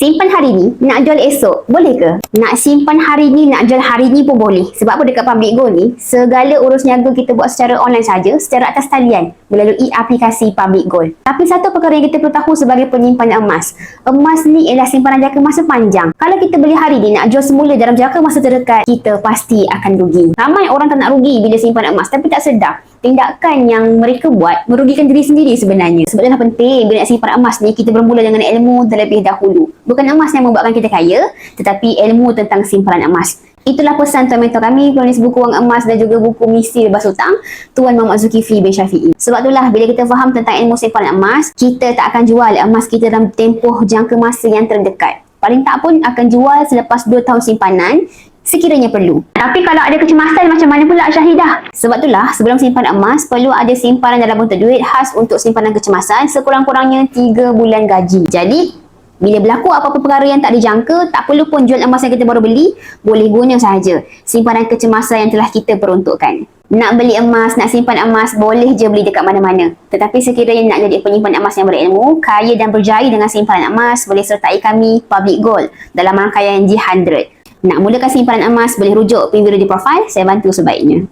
Simpan hari ni, nak jual esok, boleh ke? Nak simpan hari ni, nak jual hari ni pun boleh. Sebab apa dekat Public Gold ni, segala urus niaga kita buat secara online saja, secara atas talian, melalui aplikasi Public Gold. Tapi satu perkara yang kita perlu tahu sebagai penyimpan emas. Emas ni ialah simpanan jangka masa panjang. Kalau kita beli hari ni, nak jual semula dalam jangka masa terdekat, kita pasti akan rugi. Ramai orang tak nak rugi bila simpan emas, tapi tak sedar tindakan yang mereka buat merugikan diri sendiri sebenarnya. Sebab itulah penting bila nak simpan emas ni, kita bermula dengan ilmu terlebih dahulu. Bukan emas yang membuatkan kita kaya, tetapi ilmu tentang simpanan emas. Itulah pesan Tuan Mentor kami, penulis buku Wang Emas dan juga buku Misi Bebas Hutang, Tuan Muhammad Zulkifli bin Syafi'i. Sebab itulah bila kita faham tentang ilmu simpanan emas, kita tak akan jual emas kita dalam tempoh jangka masa yang terdekat. Paling tak pun akan jual selepas 2 tahun simpanan, sekiranya perlu. Tapi kalau ada kecemasan, macam mana pula Syahidah? Sebab itulah sebelum simpan emas, perlu ada simpanan dalam bentuk duit khas untuk simpanan kecemasan sekurang-kurangnya 3 bulan gaji. Jadi, bila berlaku apa-apa perkara yang tak dijangka, tak perlu pun jual emas yang kita baru beli, boleh guna sahaja simpanan kecemasan yang telah kita peruntukkan. Nak beli emas, nak simpan emas, boleh je beli dekat mana-mana. Tetapi sekiranya nak jadi penyimpan emas yang berilmu, kaya dan berjaya dengan simpanan emas, boleh sertai kami Public Gold dalam rangkaian G100. Nak mulakan simpanan emas, boleh rujuk video di profil, saya bantu sebaiknya.